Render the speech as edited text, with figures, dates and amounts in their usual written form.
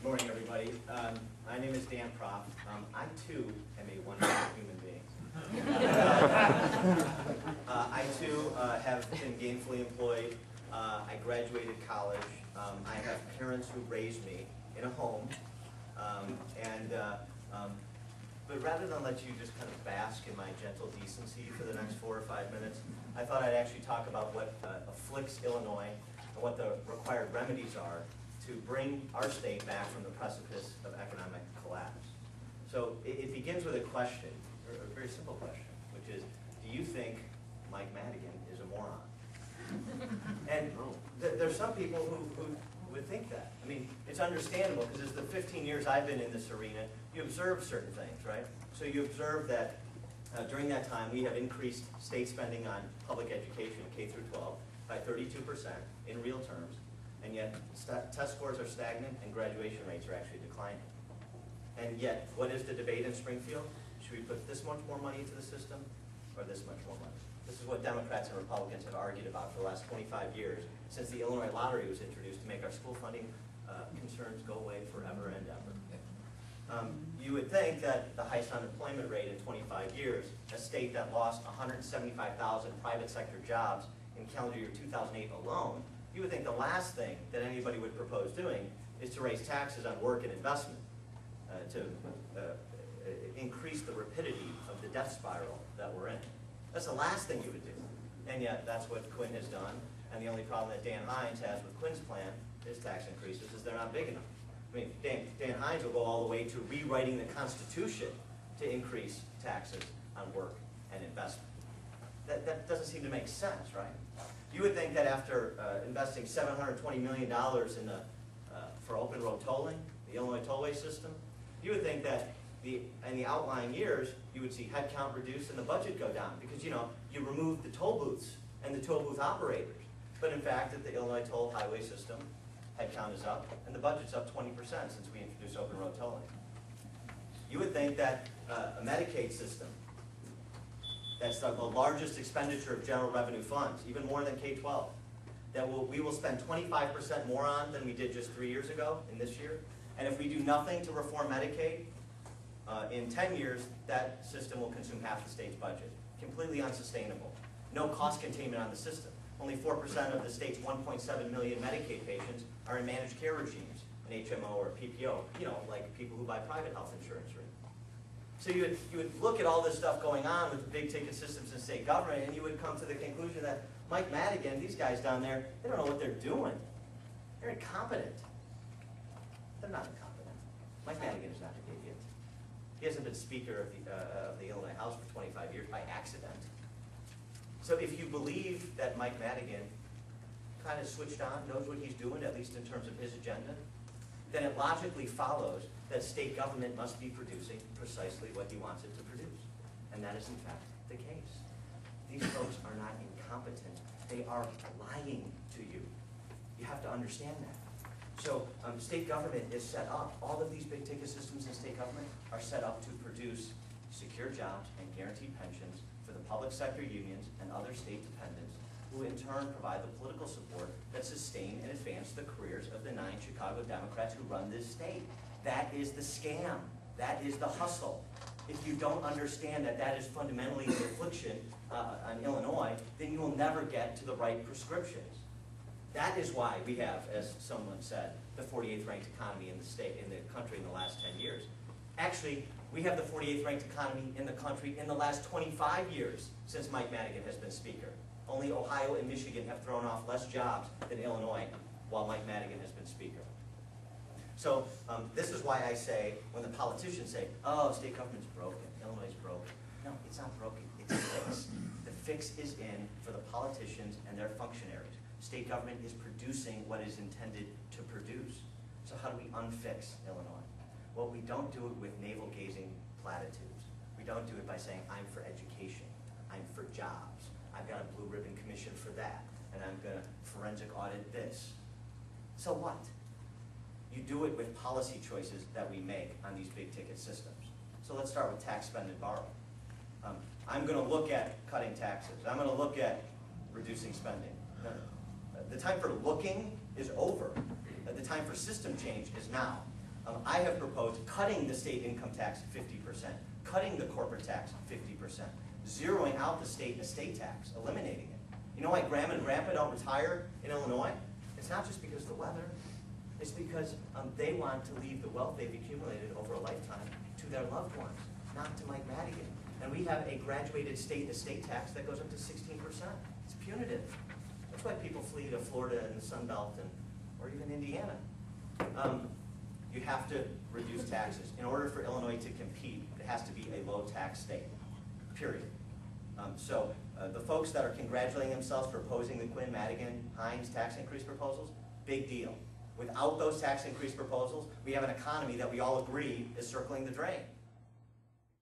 morning, everybody. My name is Dan Proff. I, too, am a wonderful human being. I, too, have been gainfully employed. I graduated college. I have parents who raised me in a home. But rather than let you just kind of bask in my gentle decency for the next 4 or 5 minutes, I thought I'd actually talk about what afflicts Illinois and what the required remedies are to bring our state back from the precipice of economic collapse. So it begins with a question, or a very simple question, which is, do you think Mike Madigan is a moron? And there's some people who would think that. I mean, it's understandable, because as the 15 years I've been in this arena, you observe certain things, right? So you observe that during that time, we have increased state spending on public education, K through 12, by 32% in real terms, and yet test scores are stagnant and graduation rates are actually declining. And yet, what is the debate in Springfield? Should we put this much more money into the system, or this much more money? This is what Democrats and Republicans have argued about for the last 25 years, since the Illinois lottery was introduced to make our school funding concerns go away forever and ever. You would think that the highest unemployment rate in 25 years, a state that lost 175,000 private sector jobs in calendar year 2008 alone, you would think the last thing that anybody would propose doing is to raise taxes on work and investment, to increase the rapidity of the death spiral that we're in. That's the last thing you would do. And yet, that's what Quinn has done. And the only problem that Dan Hines has with Quinn's plan, his tax increases, is they're not big enough. I mean, Dan Hines will go all the way to rewriting the Constitution to increase taxes on work and investment. That doesn't seem to make sense, right? You would think that after investing $720 million for open road tolling, the Illinois tollway system, you would think that in the outlying years, you would see headcount reduce and the budget go down, because you remove the toll booths and the toll booth operators. But in fact, at the Illinois toll highway system, headcount is up and the budget's up 20% since we introduced open road tolling. You would think that a Medicaid system, that's the largest expenditure of general revenue funds, even more than K-12, that we will spend 25% more on than we did just 3 years ago in this year. And if we do nothing to reform Medicaid, in 10 years, that system will consume half the state's budget. Completely unsustainable. No cost containment on the system. Only 4% of the state's 1.7 million Medicaid patients are in managed care regimes, an HMO or PPO, like people who buy private health insurance. Right? So you would look at all this stuff going on with the big ticket systems in state government, and you would come to the conclusion that Mike Madigan, these guys down there, they don't know what they're doing. They're incompetent. They're not incompetent. Mike Madigan is not an idiot. He hasn't been Speaker of the Illinois House for 25 years by accident. So if you believe that Mike Madigan kind of switched on, knows what he's doing, at least in terms of his agenda, then it logically follows that state government must be producing precisely what he wants it to produce. And that is in fact the case. These folks are not incompetent. They are lying to you. You have to understand that. So state government is set up, all of these big ticket systems in state government are set up to produce secure jobs and guaranteed pensions for the public sector unions and other state dependents, who in turn provide the political support that sustain and advance the careers of the 9 Chicago Democrats who run this state. That is the scam. That is the hustle. If you don't understand that that is fundamentally the affliction on Illinois, then you will never get to the right prescriptions. That is why we have, as someone said, the 48th ranked economy in the country in the last 10 years. Actually, we have the 48th ranked economy in the country in the last 25 years since Mike Madigan has been Speaker. Only Ohio and Michigan have thrown off less jobs than Illinois while Mike Madigan has been Speaker. So this is why I say, when the politicians say, oh, state government's broken, Illinois is broken. No, it's not broken, it's fixed. The fix is in for the politicians and their functionaries. State government is producing what is intended to produce. So how do we unfix Illinois? Well, we don't do it with navel-gazing platitudes. We don't do it by saying, I'm for education, I'm for jobs, I've got a blue ribbon commission for that, and I'm going to forensic audit this. So what? You do it with policy choices that we make on these big ticket systems. So let's start with tax, spend, and borrow. I'm going to look at cutting taxes. I'm going to look at reducing spending. The time for looking is over. The time for system change is now. I have proposed cutting the state income tax 50%, cutting the corporate tax 50%, zeroing out the state estate tax, eliminating it. You know why grandma and grandpa don't retire in Illinois? It's not just because of the weather. It's because they want to leave the wealth they've accumulated over a lifetime to their loved ones, not to Mike Madigan. And we have a graduated state estate tax that goes up to 16%. It's punitive. That's why people flee to Florida and the Sun Belt or even Indiana. You have to reduce taxes. In order for Illinois to compete, it has to be a low-tax state, period. So the folks that are congratulating themselves for opposing the Quinn, Madigan, Hines tax increase proposals, big deal. Without those tax increase proposals, we have an economy that we all agree is circling the drain.